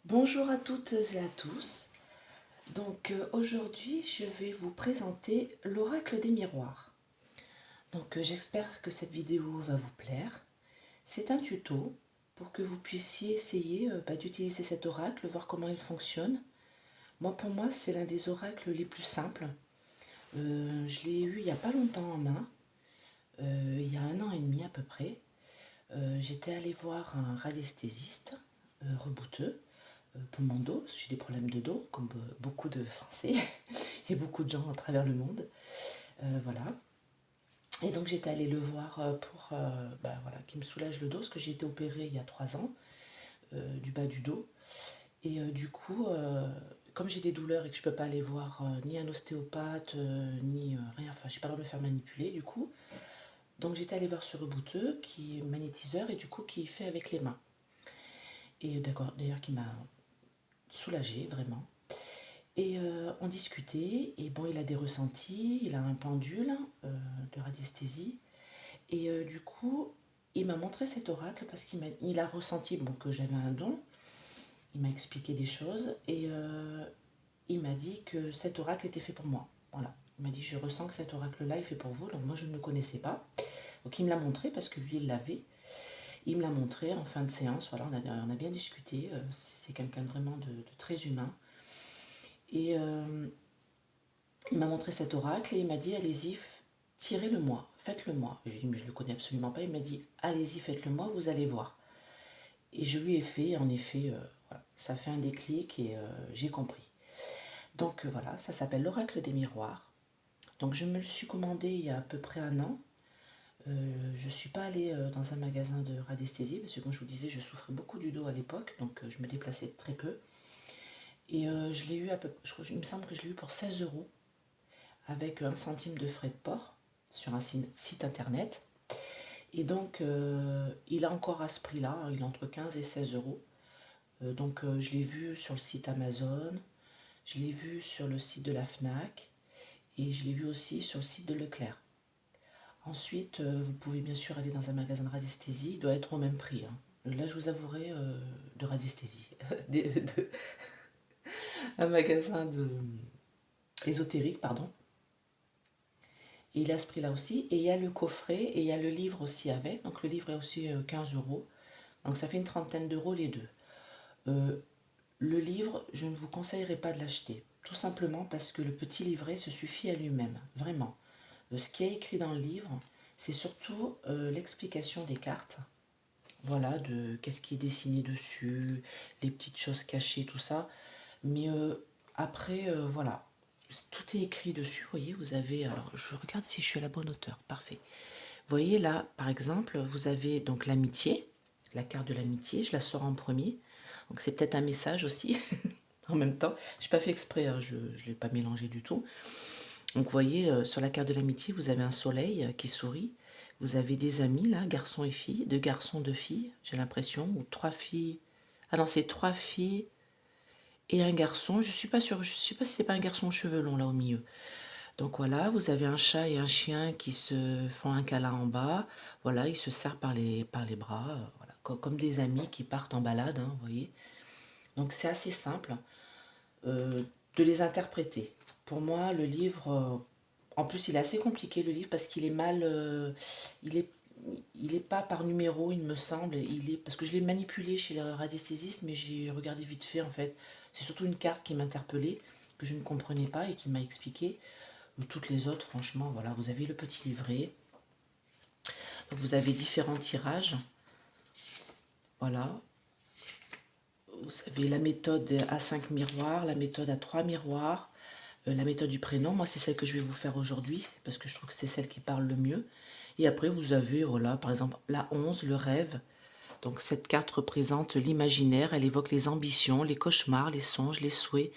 Bonjour à toutes et à tous. Aujourd'hui, je vais vous présenter l'oracle des miroirs. J'espère que cette vidéo va vous plaire. C'est un tuto pour que vous puissiez essayer d'utiliser cet oracle, voir comment il fonctionne. Pour moi, c'est l'un des oracles les plus simples. Je l'ai eu il n'y a pas longtemps en main, il y a 1 an et demi à peu près. J'étais allée voir un radiesthésiste rebouteux pour mon dos, parce que j'ai des problèmes de dos, comme beaucoup de Français et beaucoup de gens à travers le monde. Voilà. Et donc j'étais allée le voir pour voilà, qu'il me soulage le dos, parce que j'ai été opérée il y a 3 ans du bas du dos. Et comme j'ai des douleurs et que je ne peux pas aller voir ni un ostéopathe, ni rien, enfin j'ai pas le droit de me faire manipuler du coup. Donc j'étais allée voir ce rebouteux qui est magnétiseur et du coup qui fait avec les mains. Et d'accord, d'ailleurs qui m'a soulagée vraiment. Et on discutait, et bon, il a des ressentis, il a un pendule de radiesthésie. Et du coup, il m'a montré cet oracle parce qu'il a ressenti bon, que j'avais un don. Il m'a expliqué des choses et il m'a dit que cet oracle était fait pour moi. Voilà. Il m'a dit, je ressens que cet oracle-là est fait pour vous. Donc moi, je ne le connaissais pas. Donc il me l'a montré parce que lui, il l'avait. Il me l'a montré en fin de séance. Voilà, on a bien discuté. C'est quelqu'un vraiment de très humain. Et il m'a montré cet oracle et il m'a dit allez-y, tirez-le moi, faites-le moi. J'ai dit mais je ne le connais absolument pas. Il m'a dit allez-y, faites-le moi, vous allez voir. Et je lui ai fait, en effet, voilà, ça fait un déclic et j'ai compris. Voilà, ça s'appelle l'oracle des miroirs. Donc je me le suis commandé il y a à peu près 1 an. Je ne suis pas allée dans un magasin de radiesthésie parce que comme je vous disais, je souffrais beaucoup du dos à l'époque, donc je me déplaçais très peu. Et je l'ai eu il me semble que je l'ai eu pour 16 euros avec 1 centime de frais de port sur un site internet. Et donc, il est encore à ce prix-là, il est entre 15 et 16 euros. Je l'ai vu sur le site Amazon, je l'ai vu sur le site de la Fnac et je l'ai vu aussi sur le site de Leclerc. Ensuite, vous pouvez bien sûr aller dans un magasin de radiesthésie, il doit être au même prix, hein. Là, je vous avouerai de radiesthésie, un magasin de ésotérique, pardon. Et il a ce prix-là aussi. Et il y a le coffret et il y a le livre aussi avec. Donc le livre est aussi 15 euros. Donc ça fait une trentaine d'euros les deux. Euh, le livre, je ne vous conseillerais pas de l'acheter. Tout simplement parce que le petit livret se suffit à lui-même. Vraiment. Ce qui est écrit dans le livre, c'est surtout l'explication des cartes. Voilà, de qu'est-ce qui est dessiné dessus, les petites choses cachées, tout ça. Mais après, voilà, tout est écrit dessus. Vous voyez, vous avez. Alors, je regarde si je suis à la bonne hauteur. Parfait. Vous voyez là, par exemple, vous avez donc l'amitié, la carte de l'amitié. Je la sors en premier. Donc, c'est peut-être un message aussi. En même temps, je n'ai pas fait exprès, hein, je ne l'ai pas mélangé du tout. Donc, vous voyez, sur la carte de l'amitié, vous avez un soleil qui sourit. Vous avez des amis, là, garçons et filles, 2 garçons, 2 filles, j'ai l'impression, ou 3 filles. Ah non, c'est 3 filles et un garçon. Je suis pas sûre, je sais pas si c'est pas un garçon aux cheveux longs là au milieu. Donc voilà, vous avez un chat et un chien qui se font un câlin en bas. Voilà, ils se serrent par les bras, voilà, comme des amis qui partent en balade, hein, vous voyez. Donc c'est assez simple euh, de les interpréter. Pour moi, le livre, en plus il est assez compliqué le livre parce qu'il est mal, il est, il est pas par numéro, il me semble. Il est parce que je l'ai manipulé chez le radiesthésiste, mais j'ai regardé vite fait en fait. C'est surtout une carte qui m'interpellait, que je ne comprenais pas et qui m'a expliqué. Toutes les autres, franchement, voilà, vous avez le petit livret. Donc vous avez différents tirages. Voilà. Vous savez la méthode à 5 miroirs, la méthode à 3 miroirs, la méthode du prénom. Moi, c'est celle que je vais vous faire aujourd'hui parce que je trouve que c'est celle qui parle le mieux. Et après, vous avez, voilà, par exemple, la 11, le rêve. Donc cette carte représente l'imaginaire, elle évoque les ambitions, les cauchemars, les songes, les souhaits,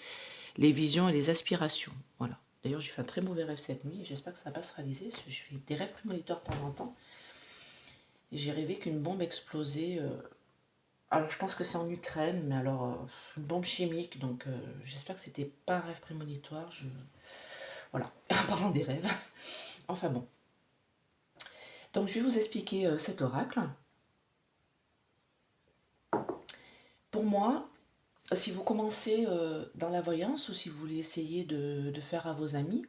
les visions et les aspirations. Voilà. D'ailleurs, j'ai fait un très mauvais rêve cette nuit, j'espère que ça va pas se réaliser, parce que je fais des rêves prémonitoires de temps en temps. Et j'ai rêvé qu'une bombe explosait. Alors je pense que c'est en Ukraine, mais alors une bombe chimique, donc j'espère que c'était pas un rêve prémonitoire. Voilà, en parlant des rêves. Enfin bon. Donc je vais vous expliquer cet oracle. Pour moi, si vous commencez dans la voyance ou si vous voulez essayer de faire à vos amis,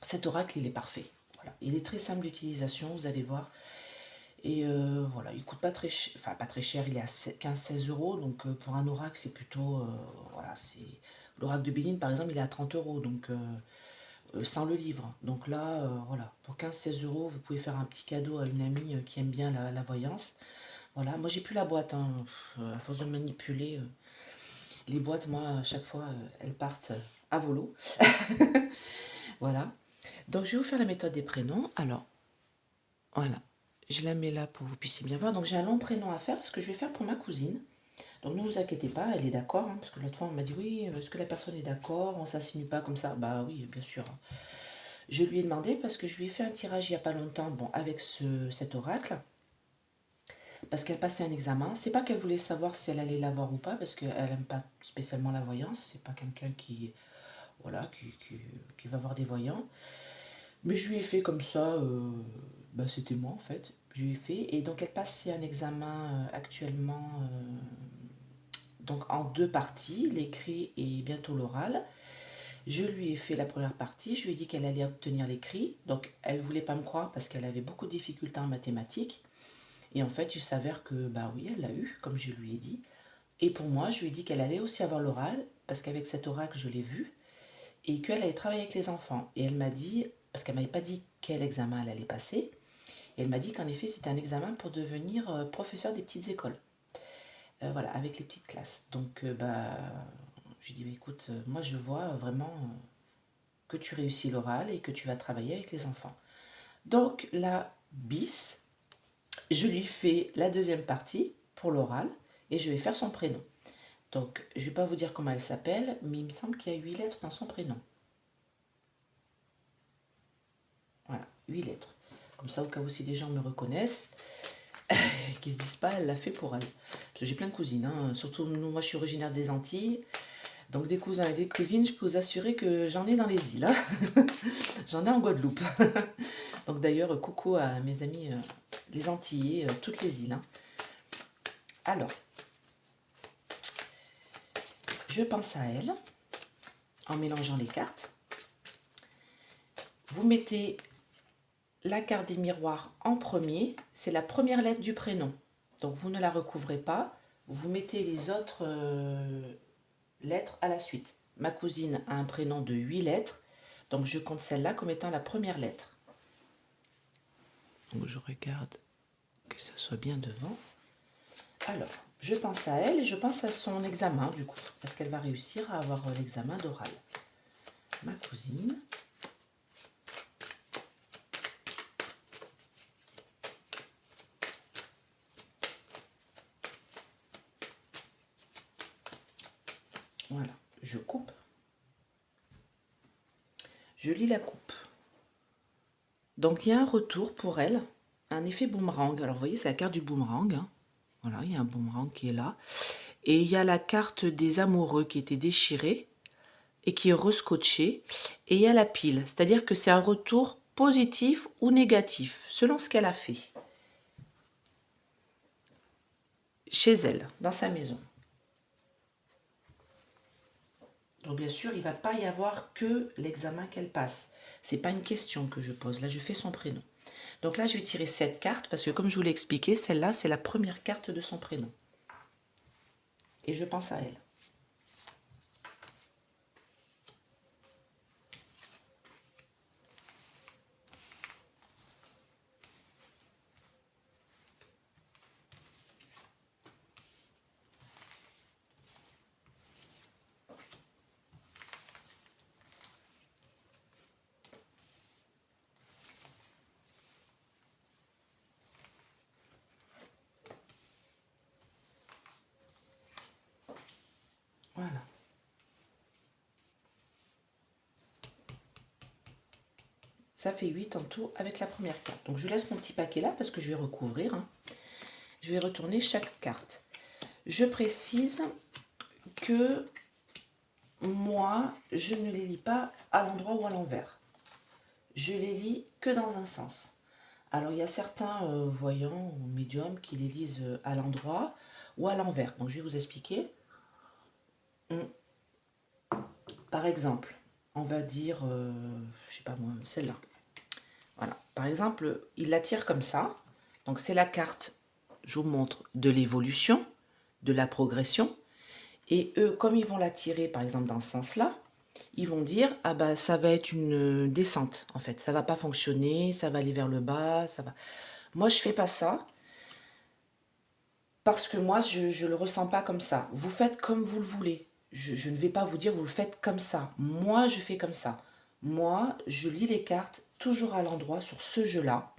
cet oracle, il est parfait. Voilà. Il est très simple d'utilisation, vous allez voir. Et voilà, il coûte pas très cher, enfin pas très cher, il est à 15-16 euros. Donc pour un oracle, c'est plutôt, voilà, c'est... L'oracle de Béline, par exemple, il est à 30 euros, donc sans le livre. Donc là, voilà, pour 15-16 euros, vous pouvez faire un petit cadeau à une amie qui aime bien la voyance. Voilà, moi j'ai plus la boîte, hein. À force de manipuler, les boîtes, moi, à chaque fois, elles partent à volo. Voilà. Donc je vais vous faire la méthode des prénoms. Alors, voilà. Je la mets là pour que vous puissiez bien voir. Donc j'ai un long prénom à faire parce que je vais faire pour ma cousine. Donc ne vous inquiétez pas, elle est d'accord. Hein, parce que l'autre fois on m'a dit oui, est-ce que la personne est d'accord? On ne s'insinue pas comme ça. Bah oui, bien sûr. Je lui ai demandé parce que je lui ai fait un tirage il n'y a pas longtemps, bon, avec cet oracle. Parce qu'elle passait un examen. C'est pas qu'elle voulait savoir si elle allait l'avoir ou pas, parce qu'elle n'aime pas spécialement la voyance. C'est pas quelqu'un qui, voilà, qui va voir des voyants. Mais je lui ai fait comme ça, bah, c'était moi en fait. Je lui ai fait. Et donc elle passe un examen actuellement donc en deux parties, l'écrit et bientôt l'oral. Je lui ai fait la première partie, je lui ai dit qu'elle allait obtenir l'écrit. Donc elle voulait pas me croire parce qu'elle avait beaucoup de difficultés en mathématiques. Et en fait, il s'avère que bah oui, elle l'a eu, comme je lui ai dit. Et pour moi, je lui ai dit qu'elle allait aussi avoir l'oral, parce qu'avec cet oracle, je l'ai vu, et qu'elle allait travailler avec les enfants. Et elle m'a dit, parce qu'elle ne m'avait pas dit quel examen elle allait passer, et elle m'a dit qu'en effet, c'était un examen pour devenir professeur des petites écoles. Voilà, avec les petites classes. Donc, bah, je lui ai dit, bah, écoute, moi je vois vraiment que tu réussis l'oral et que tu vas travailler avec les enfants. Donc, la bis, je lui fais la deuxième partie pour l'oral et je vais faire son prénom. Donc, je ne vais pas vous dire comment elle s'appelle, mais il me semble qu'il y a 8 lettres dans son prénom. Voilà, 8 lettres. Comme ça, au cas où si des gens me reconnaissent, qu'ils se disent pas, elle l'a fait pour elle. Parce que j'ai plein de cousines, hein. Surtout moi je suis originaire des Antilles. Donc des cousins et des cousines, je peux vous assurer que j'en ai dans les îles. Hein. J'en ai en Guadeloupe. Donc d'ailleurs, coucou à mes amis les Antillais, toutes les îles. Hein. Alors, je pense à elle en mélangeant les cartes. Vous mettez la carte des miroirs en premier, c'est la première lettre du prénom. Donc vous ne la recouvrez pas, vous mettez les autres lettres à la suite. Ma cousine a un prénom de 8 lettres, donc je compte celle-là comme étant la première lettre. Donc je regarde que ça soit bien devant. Alors, je pense à elle et je pense à son examen du coup, parce qu'elle va réussir à avoir l'examen d'oral. Ma cousine. Voilà, je coupe. Je lis la coupe. Donc il y a un retour pour elle, un effet boomerang. Alors vous voyez, c'est la carte du boomerang. Hein. Voilà, il y a un boomerang qui est là. Et il y a la carte des amoureux qui était déchirée et qui est rescotchée. Et il y a la pile, c'est-à-dire que c'est un retour positif ou négatif, selon ce qu'elle a fait. Chez elle, dans sa maison. Donc bien sûr, il ne va pas y avoir que l'examen qu'elle passe. Ce n'est pas une question que je pose. Là, je fais son prénom. Donc là, je vais tirer cette carte parce que comme je vous l'ai expliqué, celle-là, c'est la première carte de son prénom. Et je pense à elle. Voilà. Ça fait 8 en tout avec la première carte. Donc je laisse mon petit paquet là parce que je vais recouvrir. Hein. Je vais retourner chaque carte. Je précise que moi, je ne les lis pas à l'endroit ou à l'envers. Je les lis que dans un sens. Alors il y a certains voyants ou médiums qui les lisent à l'endroit ou à l'envers. Donc je vais vous expliquer. Mm. Par exemple, on va dire, je sais pas moi, celle-là. Voilà. Par exemple, il la tire comme ça. Donc c'est la carte, je vous montre, de l'évolution, de la progression. Et eux, comme ils vont la tirer, par exemple, dans ce sens-là, ils vont dire, ah bah ça va être une descente, en fait. Ça va pas fonctionner, ça va aller vers le bas, ça va... Moi, je fais pas ça, parce que moi, je le ressens pas comme ça. Vous faites comme vous le voulez. Je ne vais pas vous dire, vous le faites comme ça. Moi, je fais comme ça. Moi, je lis les cartes toujours à l'endroit sur ce jeu-là.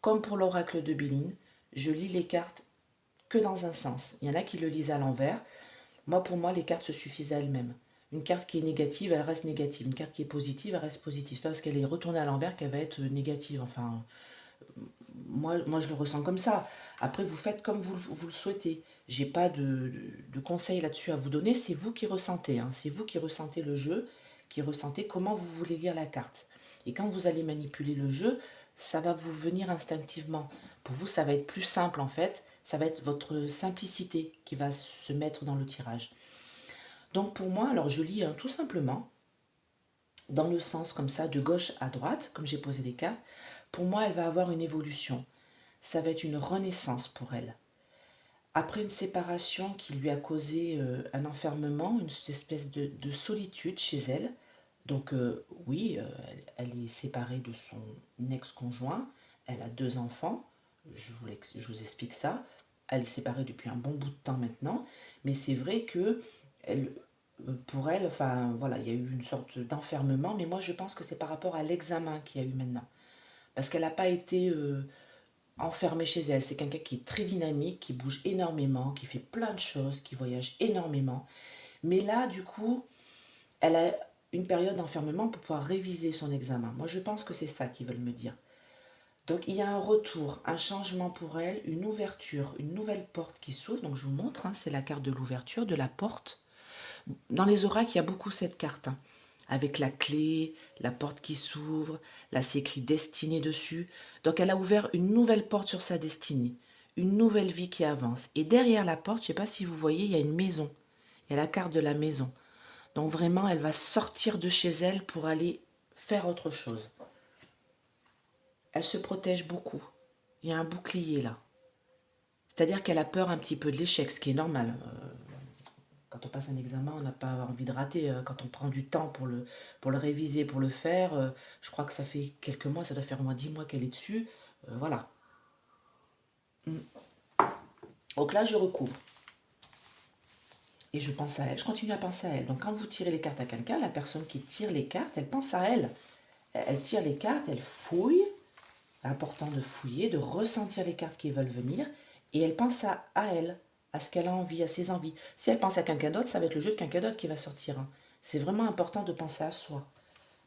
Comme pour l'oracle de Béline, je lis les cartes que dans un sens. Il y en a qui le lisent à l'envers. Moi, pour moi, les cartes se suffisent à elles-mêmes. Une carte qui est négative, elle reste négative. Une carte qui est positive, elle reste positive. C'est pas parce qu'elle est retournée à l'envers qu'elle va être négative. Enfin, moi, je le ressens comme ça. Après, vous faites comme vous le souhaitez. J'ai pas de conseils là-dessus à vous donner. C'est vous qui ressentez. Hein. C'est vous qui ressentez le jeu, qui ressentez comment vous voulez lire la carte. Et quand vous allez manipuler le jeu, ça va vous venir instinctivement. Pour vous, ça va être plus simple en fait. Ça va être votre simplicité qui va se mettre dans le tirage. Donc pour moi, alors je lis tout simplement dans le sens comme ça, de gauche à droite, comme j'ai posé les cartes. Pour moi, elle va avoir une évolution. Ça va être une renaissance pour elle. Après une séparation qui lui a causé un enfermement, une espèce de solitude chez elle. Donc oui, elle est séparée de son ex-conjoint, elle a 2 enfants, je vous explique ça. Elle est séparée depuis un bon bout de temps maintenant, mais c'est vrai que elle, pour elle, enfin voilà, il y a eu une sorte d'enfermement, mais moi je pense que c'est par rapport à l'examen qu'il y a eu maintenant. Parce qu'elle n'a pas été enfermée chez elle. C'est quelqu'un qui est très dynamique, qui bouge énormément, qui fait plein de choses, qui voyage énormément. Mais là, du coup, elle a une période d'enfermement pour pouvoir réviser son examen. Moi, je pense que c'est ça qu'ils veulent me dire. Donc, il y a un retour, un changement pour elle, une ouverture, une nouvelle porte qui s'ouvre. Donc, je vous montre, hein, c'est la carte de l'ouverture, de la porte. Dans les oracles, il y a beaucoup cette carte, hein, avec la clé, la porte qui s'ouvre, là c'est écrit destinée dessus. Donc elle a ouvert une nouvelle porte sur sa destinée, une nouvelle vie qui avance. Et derrière la porte, je ne sais pas si vous voyez, il y a une maison. Il y a la carte de la maison. Donc vraiment, elle va sortir de chez elle pour aller faire autre chose. Elle se protège beaucoup. Il y a un bouclier là. C'est-à-dire qu'elle a peur un petit peu de l'échec, ce qui est normal. Quand on passe un examen, on n'a pas envie de rater. Quand on prend du temps pour le réviser, pour le faire, je crois que ça fait quelques mois, ça doit faire au moins 10 mois qu'elle est dessus. Voilà. Donc là, je recouvre. Et je pense à elle. Je continue à penser à elle. Donc quand vous tirez les cartes à quelqu'un, la personne qui tire les cartes, elle pense à elle. Elle tire les cartes, elle fouille. C'est important de fouiller, de ressentir les cartes qui veulent venir. Et elle pense à elle, à ce qu'elle a envie, à ses envies. Si elle pense à quelqu'un d'autre, ça va être le jeu de quelqu'un d'autre qui va sortir. Hein. C'est vraiment important de penser à soi.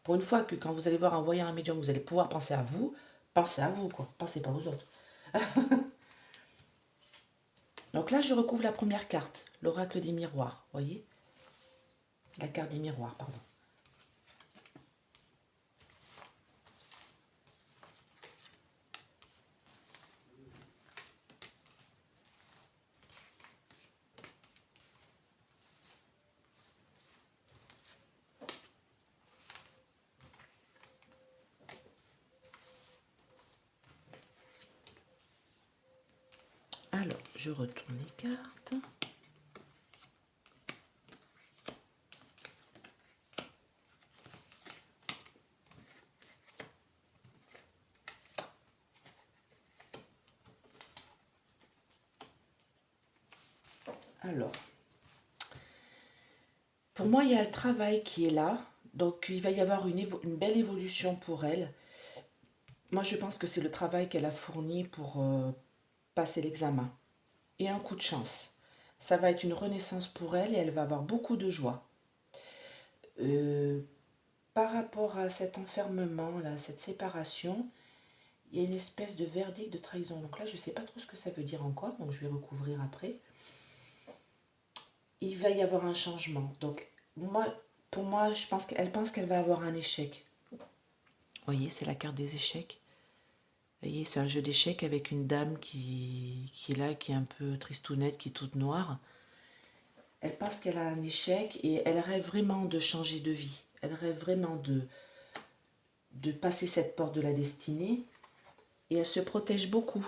Pour une fois que quand vous allez voir un voyant, un médium, vous allez pouvoir penser à vous, pensez à vous, quoi. Pensez pas aux autres. Donc là, je recouvre la première carte, l'oracle des miroirs, voyez? La carte des miroirs, pardon. Alors, je retourne les cartes. Alors, pour moi, il y a le travail qui est là. Donc, il va y avoir une belle évolution pour elle. Moi, je pense que c'est le travail qu'elle a fourni pour passer l'examen. Et un coup de chance. Ça va être une renaissance pour elle et elle va avoir beaucoup de joie. Euh, Par rapport à cet enfermement, là, cette séparation, il y a une espèce de verdict de trahison. Donc là, je ne sais pas trop ce que ça veut dire encore, donc je vais recouvrir après. Il va y avoir un changement. Donc, pour moi, je pense qu'elle va avoir un échec. Vous voyez, c'est la carte des échecs. Vous voyez, c'est un jeu d'échecs avec une dame qui est là, qui est un peu tristounette, qui est toute noire. Elle pense qu'elle a un échec et elle rêve vraiment de changer de vie. Elle rêve vraiment de passer cette porte de la destinée et elle se protège beaucoup.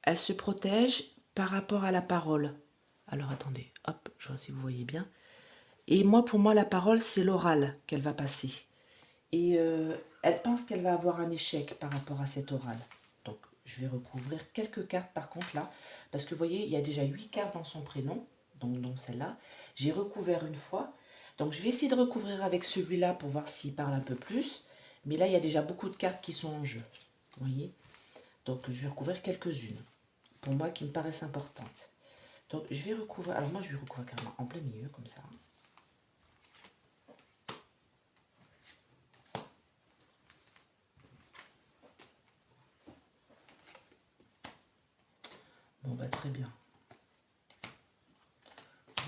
Elle se protège par rapport à la parole. Alors attendez, hop, je vois si vous voyez bien. Et moi, pour moi, la parole, c'est l'oral qu'elle va passer. Et elle pense qu'elle va avoir un échec par rapport à cet oral. Donc, je vais recouvrir quelques cartes par contre là. Parce que vous voyez, il y a déjà 8 cartes dans son prénom, donc dans celle-là. J'ai recouvert une fois. Donc, je vais essayer de recouvrir avec celui-là pour voir s'il parle un peu plus. Mais là, il y a déjà beaucoup de cartes qui sont en jeu. Vous voyez? Donc, je vais recouvrir quelques-unes. Pour moi, qui me paraissent importantes. Donc, je vais recouvrir. Alors, moi, je vais recouvrir carrément en plein milieu, comme ça. Bon, bah, très bien.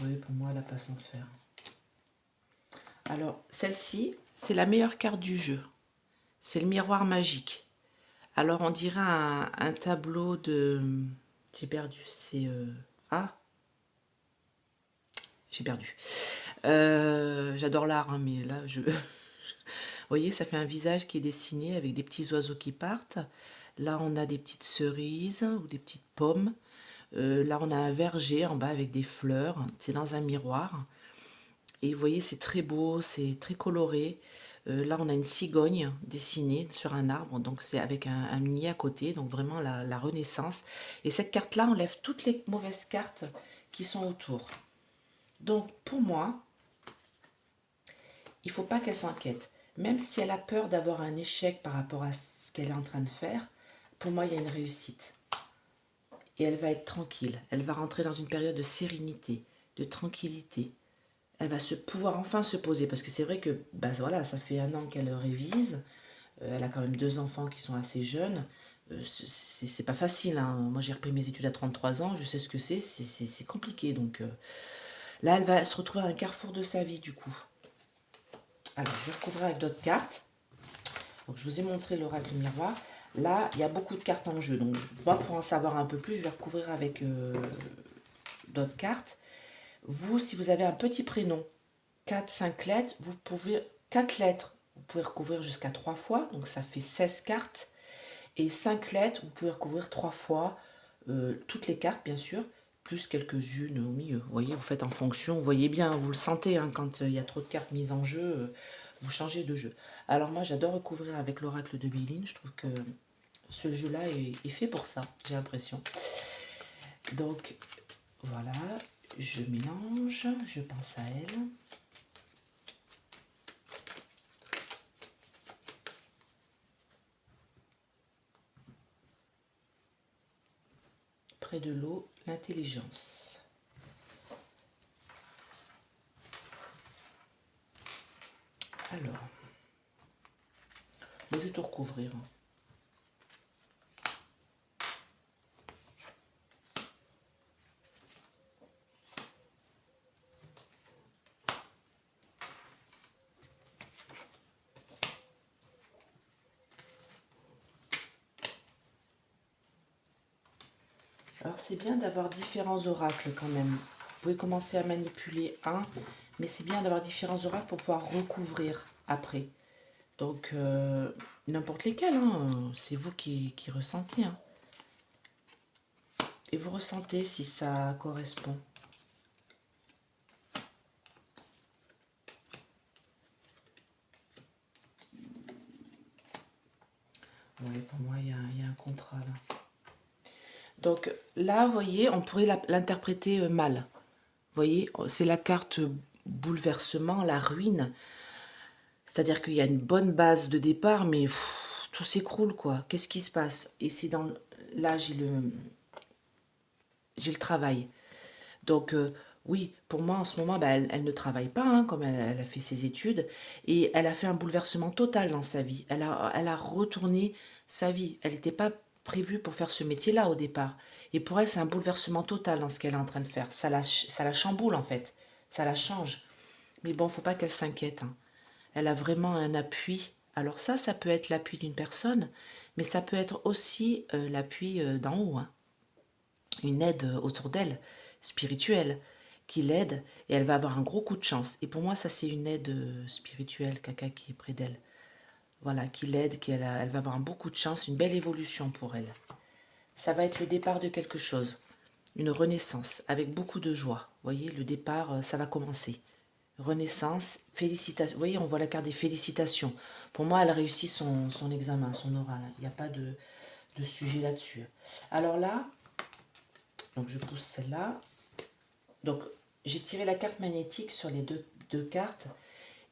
Oui, pour moi, elle n'a pas sans faire. Alors, celle-ci, c'est la meilleure carte du jeu. C'est le miroir magique. Alors, on dirait un tableau de... J'ai perdu. C'est... Ah, j'ai perdu. J'adore l'art, hein, mais là, je... Vous voyez, ça fait un visage qui est dessiné avec des petits oiseaux qui partent. Là, on a des petites cerises ou des petites pommes. Là, on a un verger en bas avec des fleurs. C'est dans un miroir. Et vous voyez, c'est très beau, c'est très coloré. Là, on a une cigogne dessinée sur un arbre. Donc, c'est avec un nid à côté. Donc, vraiment la renaissance. Et cette carte-là enlève toutes les mauvaises cartes qui sont autour. Donc, pour moi, il ne faut pas qu'elle s'inquiète. Même si elle a peur d'avoir un échec par rapport à ce qu'elle est en train de faire, pour moi, il y a une réussite. Et elle va être tranquille. Elle va rentrer dans une période de sérénité, de tranquillité. Elle va pouvoir enfin se poser. Parce que c'est vrai que bah, voilà, ça fait 1 an qu'elle révise. Elle a quand même 2 enfants qui sont assez jeunes. C'est pas facile. Hein. Moi, j'ai repris mes études à 33 ans. Je sais ce que c'est compliqué. Donc là, elle va se retrouver à un carrefour de sa vie, du coup. Alors, je vais recouvrir avec d'autres cartes. Donc, je vous ai montré l'oracle miroir. Là, il y a beaucoup de cartes en jeu. Donc, moi, pour en savoir un peu plus, je vais recouvrir avec d'autres cartes. Vous, si vous avez un petit prénom, 4-5 lettres, vous pouvez 4 lettres, vous pouvez recouvrir jusqu'à 3 fois, donc ça fait 16 cartes. Et 5 lettres, vous pouvez recouvrir 3 fois, toutes les cartes bien sûr, plus quelques-unes au milieu. Vous voyez, vous faites en fonction, vous voyez bien, vous le sentez, hein, quand il y a trop de cartes mises en jeu, vous changez de jeu. Alors moi j'adore recouvrir avec l'oracle de Béline, je trouve que ce jeu-là est fait pour ça, j'ai l'impression. Donc voilà, je mélange, je pense à elle. Près de l'eau, l'intelligence. Alors, je vais tout recouvrir. Alors c'est bien d'avoir différents oracles quand même. Vous pouvez commencer à manipuler un, mais c'est bien d'avoir différents oracles pour pouvoir recouvrir après. Donc n'importe lesquels, hein, c'est vous qui ressentez. Hein. Et vous ressentez si ça correspond. Oui, pour moi, il y a un contrat là. Donc là, vous voyez, on pourrait l'interpréter mal. Vous voyez, c'est la carte bouleversement, la ruine. C'est-à-dire qu'il y a une bonne base de départ, mais pff, tout s'écroule, quoi. Qu'est-ce qui se passe? Et c'est dans... Là, j'ai le travail. Donc, oui, pour moi, en ce moment, bah, elle ne travaille pas, hein, comme elle a fait ses études. Et elle a fait un bouleversement total dans sa vie. Elle a retourné sa vie. Elle n'était pas prévue pour faire ce métier-là au départ. Et pour elle, c'est un bouleversement total dans ce qu'elle est en train de faire. Ça la chamboule, en fait. Ça la change. Mais bon, faut pas qu'elle s'inquiète. Hein. Elle a vraiment un appui. Alors ça peut être l'appui d'une personne, mais ça peut être aussi l'appui d'en haut. Hein. Une aide autour d'elle, spirituelle, qui l'aide et elle va avoir un gros coup de chance. Et pour moi, ça c'est une aide spirituelle, quelqu'un qui est près d'elle. Voilà, qui l'aide, elle va avoir un beau coup de chance, une belle évolution pour elle. Ça va être le départ de quelque chose, une renaissance avec beaucoup de joie. Vous voyez, le départ, ça va commencer. Renaissance, félicitations. Vous voyez, on voit la carte des félicitations. Pour moi, elle a réussi son examen, son oral. Il n'y a pas de sujet là-dessus. Alors là, donc je pousse celle-là. Donc, j'ai tiré la carte magnétique sur les deux cartes.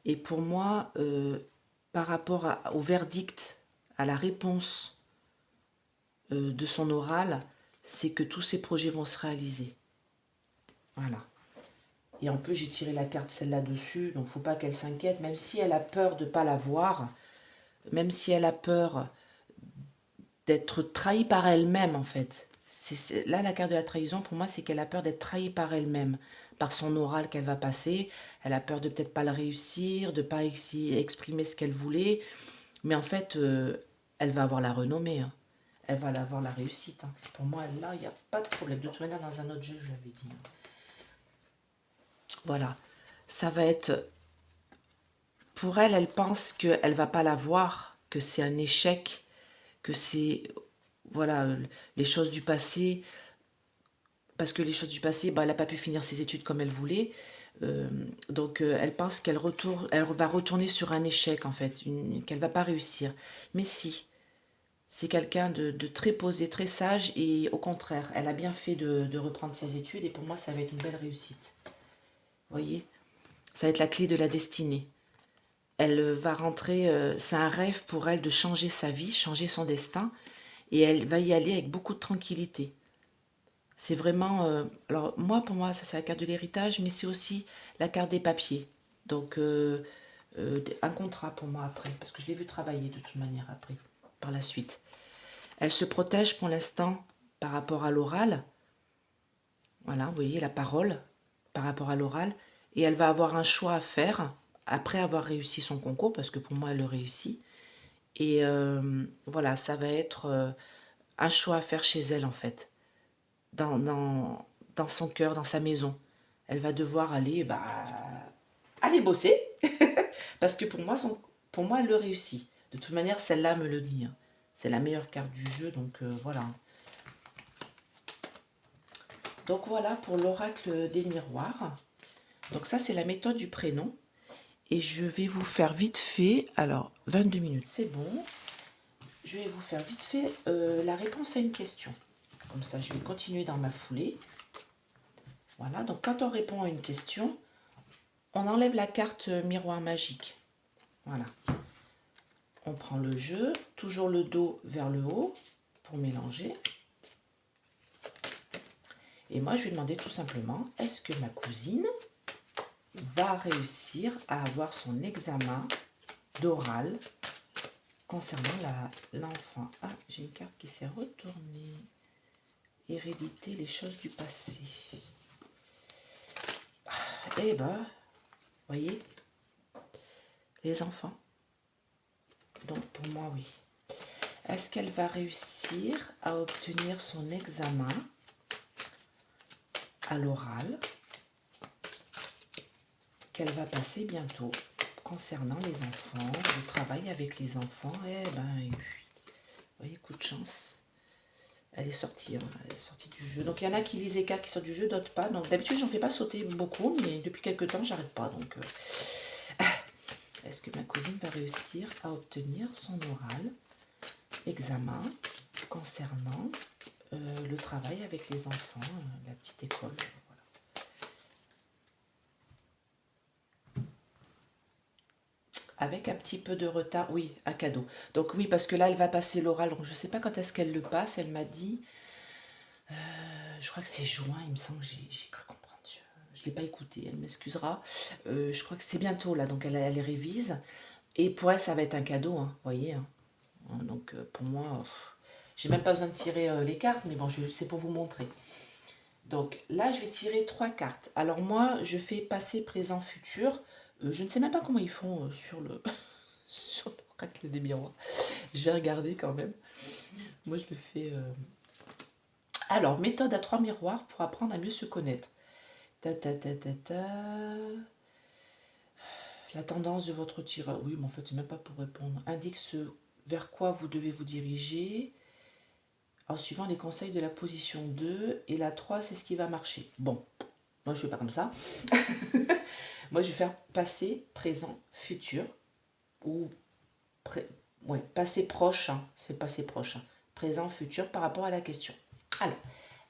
Et pour moi, par rapport au verdict, à la réponse de son oral, c'est que tous ses projets vont se réaliser. Voilà. Et en plus, j'ai tiré la carte celle-là dessus, donc il ne faut pas qu'elle s'inquiète, même si elle a peur de ne pas la voir, même si elle a peur d'être trahie par elle-même, en fait. Là, la carte de la trahison, pour moi, c'est qu'elle a peur d'être trahie par elle-même, par son oral qu'elle va passer. Elle a peur de peut-être pas le réussir, de pas exprimer ce qu'elle voulait. Mais en fait, elle va avoir la renommée. Hein. Elle va avoir la réussite. Hein. Pour moi, là, il n'y a pas de problème. De toute manière, dans un autre jeu, je l'avais dit. Hein. Voilà. Ça va être... Pour elle, elle pense qu'elle va pas l'avoir, que c'est un échec, que c'est... Voilà, les choses du passé... Parce que les choses du passé, bah, elle n'a pas pu finir ses études comme elle voulait. Donc, elle pense qu'elle va retourner sur un échec, en fait, qu'elle va pas réussir. Mais si, c'est quelqu'un de très posé, très sage, et au contraire, elle a bien fait de reprendre ses études, et pour moi, ça va être une belle réussite. Vous voyez? Ça va être la clé de la destinée. Elle va rentrer, c'est un rêve pour elle de changer sa vie, changer son destin, et elle va y aller avec beaucoup de tranquillité. C'est vraiment... alors, pour moi, ça c'est la carte de l'héritage, mais c'est aussi la carte des papiers. Donc, un contrat pour moi après, parce que je l'ai vu travailler de toute manière après, par la suite. Elle se protège pour l'instant par rapport à l'oral. Voilà, vous voyez, la parole par rapport à l'oral. Et elle va avoir un choix à faire après avoir réussi son concours, parce que pour moi, elle le réussit. Et voilà, ça va être un choix à faire chez elle, en fait. Dans son cœur, dans sa maison. Elle va devoir aller bosser. Parce que pour moi, elle le réussit. De toute manière, celle-là me le dit. Hein. C'est la meilleure carte du jeu, donc voilà. Donc voilà pour l'oracle des miroirs. Donc ça, c'est la méthode du prénom. Et je vais vous faire vite fait, alors 22 minutes, c'est bon. Je vais vous faire vite fait la réponse à une question. Comme ça, je vais continuer dans ma foulée. Voilà, donc quand on répond à une question, on enlève la carte miroir magique. Voilà. On prend le jeu, toujours le dos vers le haut pour mélanger. Et moi, je vais demander tout simplement, est-ce que ma cousine va réussir à avoir son examen d'oral concernant l'enfant? Ah, j'ai une carte qui s'est retournée. Héréditer les choses du passé. Eh ben, voyez, les enfants. Donc pour moi, oui. Est-ce qu'elle va réussir à obtenir son examen à l'oral qu'elle va passer bientôt concernant les enfants, le travail avec les enfants? Eh ben, vous voyez, coup de chance. Elle est sortie, hein, elle est sortie du jeu. Donc il y en a qui lisent les cartes qui sortent du jeu, d'autres pas. Donc d'habitude, j'en fais pas sauter beaucoup, mais depuis quelques temps, j'arrête pas. Donc, est-ce que ma cousine va réussir à obtenir son oral examen concernant le travail avec les enfants, la petite école, voilà. Avec un petit peu de retard, oui, à cadeau. Donc oui, parce que là, elle va passer l'oral. Donc je ne sais pas quand est-ce qu'elle le passe. Elle m'a dit, je crois que c'est juin, il me semble que j'ai cru comprendre. Je ne l'ai pas écouté, elle m'excusera. Je crois que c'est bientôt là, donc elle révise. Et pour elle, ça va être un cadeau, hein, vous voyez. Hein. Donc pour moi, j'ai même pas besoin de tirer les cartes, mais bon, c'est pour vous montrer. Donc là, je vais tirer 3 cartes. Alors moi, je fais passé, présent, futur. Je ne sais même pas comment ils font sur le sur l'oracle des miroirs. Je vais regarder quand même. Moi, je le fais... Alors, méthode à 3 miroirs pour apprendre à mieux se connaître. Ta, ta, ta, ta, ta. La tendance de votre tirage. Oui, mais en fait, c'est même pas pour répondre. Indique vers quoi vous devez vous diriger en suivant les conseils de la position 2. Et la 3, c'est ce qui va marcher. Bon, moi, je ne fais pas comme ça. Moi, je vais faire passé, présent, futur. Ou ouais, passé proche. Hein, c'est passé proche. Hein. Présent, futur par rapport à la question. Alors,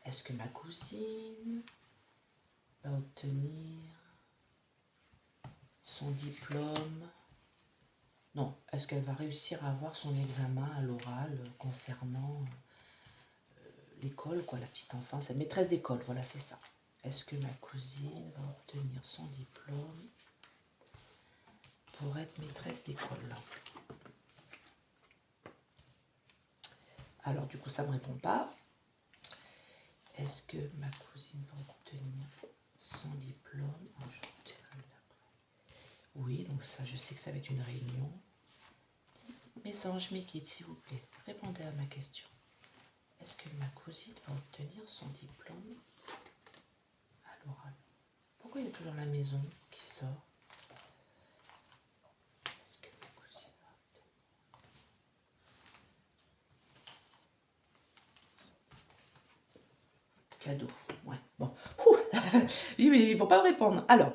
est-ce que ma cousine va obtenir son diplôme? Non, est-ce qu'elle va réussir à avoir son examen à l'oral concernant l'école, quoi, la petite enfance, la maîtresse d'école, voilà, c'est ça. Est-ce que ma cousine va obtenir son diplôme pour être maîtresse d'école? Alors, du coup, ça ne me répond pas. Est-ce que ma cousine va obtenir son diplôme? Oui, donc ça, je sais que ça va être une réunion. Mes anges, mes guides, s'il vous plaît, répondez à ma question. Est-ce que ma cousine va obtenir son diplôme à l'oral? Pourquoi il y a toujours la maison qui sort? Est-ce que ma cousine va obtenir... Cadeau, ouais, bon. Oui, mais ils ne vont pas me répondre. Alors,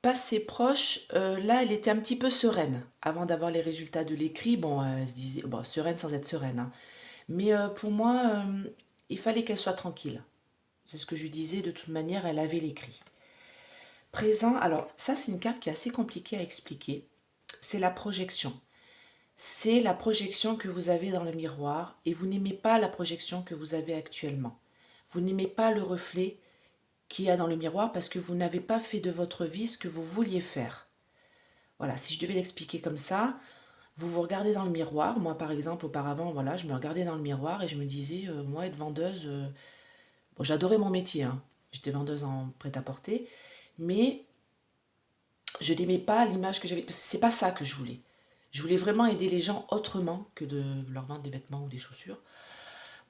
passé proche, là, elle était un petit peu sereine. Avant d'avoir les résultats de l'écrit, bon, elle se disait, bon, sereine sans être sereine, hein. Mais pour moi, il fallait qu'elle soit tranquille. C'est ce que je lui disais, de toute manière, elle avait l'écrit. Présent, alors ça c'est une carte qui est assez compliquée à expliquer. C'est la projection. C'est la projection que vous avez dans le miroir et vous n'aimez pas la projection que vous avez actuellement. Vous n'aimez pas le reflet qu'il y a dans le miroir parce que vous n'avez pas fait de votre vie ce que vous vouliez faire. Voilà, si je devais l'expliquer comme ça, vous vous regardez dans le miroir. Moi, par exemple, auparavant, voilà, je me regardais dans le miroir et je me disais, moi, être vendeuse, bon, j'adorais mon métier, hein. J'étais vendeuse en prêt-à-porter, mais je n'aimais pas l'image que j'avais, parce que c'est pas ça que je voulais. Je voulais vraiment aider les gens autrement que de leur vendre des vêtements ou des chaussures.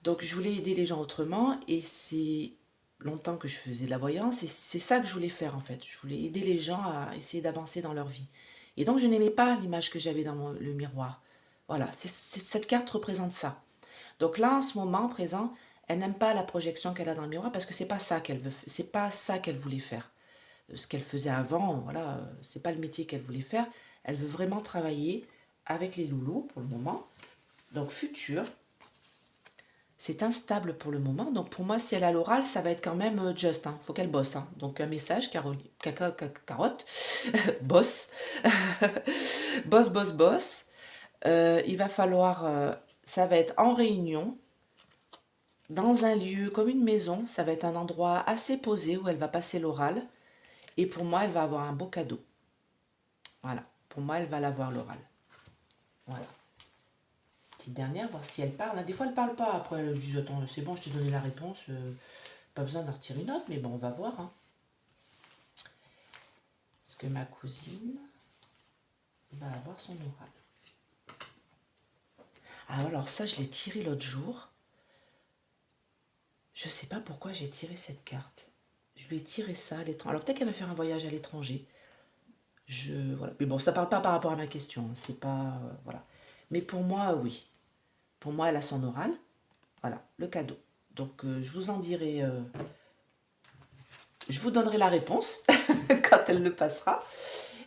Donc, je voulais aider les gens autrement et c'est longtemps que je faisais de la voyance et c'est ça que je voulais faire en fait. Je voulais aider les gens à essayer d'avancer dans leur vie. Et donc, je n'aimais pas l'image que j'avais dans le miroir. Voilà, cette carte représente ça. Donc là, en ce moment présent, elle n'aime pas la projection qu'elle a dans le miroir parce que c'est pas ça qu'elle veut, c'est pas ça qu'elle voulait faire. Ce qu'elle faisait avant, voilà, c'est pas le métier qu'elle voulait faire. Elle veut vraiment travailler avec les loulous pour le moment. Donc futur, c'est instable pour le moment. Donc pour moi, si elle a l'oral, ça va être quand même juste. Hein. Faut qu'elle bosse. Hein. Donc un message, carotte, boss, boss, boss, boss. Il va falloir, ça va être en réunion, dans un lieu comme une maison. Ça va être un endroit assez posé où elle va passer l'oral. Et pour moi, elle va avoir un beau cadeau. Voilà. Pour moi, elle va l'avoir l'oral. Voilà. Petite dernière, voir si elle parle. Des fois, elle ne parle pas. Après, elle dit, attends, c'est bon, je t'ai donné la réponse. Pas besoin d'en retirer une autre. Mais bon, on va voir. Hein. Est-ce que ma cousine va avoir son oral? Ah, alors ça, je l'ai tiré l'autre jour. Je ne sais pas pourquoi j'ai tiré cette carte. Je lui ai tiré ça à l'étranger. Alors peut-être qu'elle va faire un voyage à l'étranger. Voilà. Mais bon, ça ne parle pas par rapport à ma question. C'est pas... voilà. Mais pour moi, oui. Pour moi, elle a son oral. Voilà, le cadeau. Donc, je vous en dirai... je vous donnerai la réponse quand elle le passera.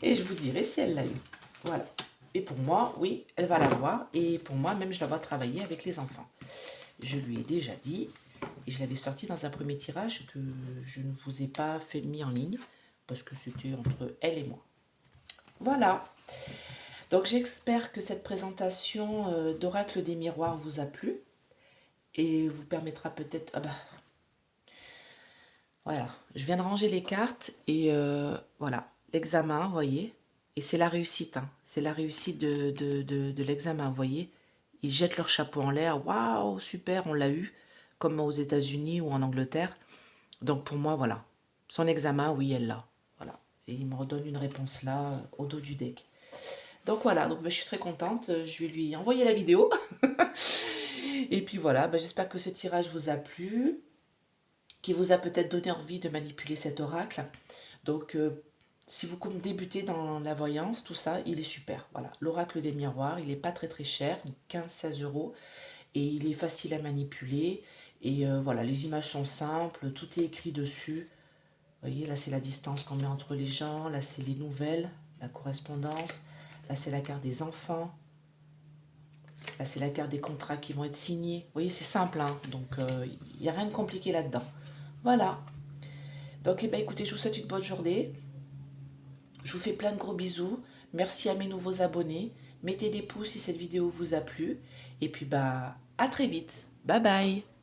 Et je vous dirai si elle l'a eu. Voilà. Et pour moi, oui, elle va l'avoir. Et pour moi, même, je la vois travailler avec les enfants. Je lui ai déjà dit... Et je l'avais sorti dans un premier tirage que je ne vous ai pas mis en ligne. Parce que c'était entre elle et moi. Voilà. Donc j'espère que cette présentation d'Oracle des Miroirs vous a plu. Et vous permettra peut-être... Ah bah... Voilà. Je viens de ranger les cartes. Et voilà. L'examen, vous voyez. Et c'est la réussite. Hein. C'est la réussite de l'examen, vous voyez. Ils jettent leur chapeau en l'air. Waouh, super, on l'a eu. Comme aux États-Unis ou en Angleterre. Donc pour moi, voilà. Son examen, oui, elle l'a. Voilà. Et il me redonne une réponse là, au dos du deck. Donc voilà, donc, je suis très contente. Je vais lui envoyer la vidéo. Et puis voilà, j'espère que ce tirage vous a plu. qui vous a peut-être donné envie de manipuler cet oracle. Donc, si vous débutez dans la voyance, tout ça, il est super. Voilà, l'oracle des miroirs, il n'est pas très très cher, 15-16 euros. Et il est facile à manipuler. Et voilà, les images sont simples, tout est écrit dessus. Vous voyez, là c'est la distance qu'on met entre les gens, là c'est les nouvelles, la correspondance, là c'est la carte des enfants, là c'est la carte des contrats qui vont être signés. Vous voyez, c'est simple, hein, donc il n'y a rien de compliqué là-dedans. Voilà. Donc eh ben, écoutez, je vous souhaite une bonne journée. Je vous fais plein de gros bisous. Merci à mes nouveaux abonnés. Mettez des pouces si cette vidéo vous a plu. Et puis bah à très vite. Bye bye.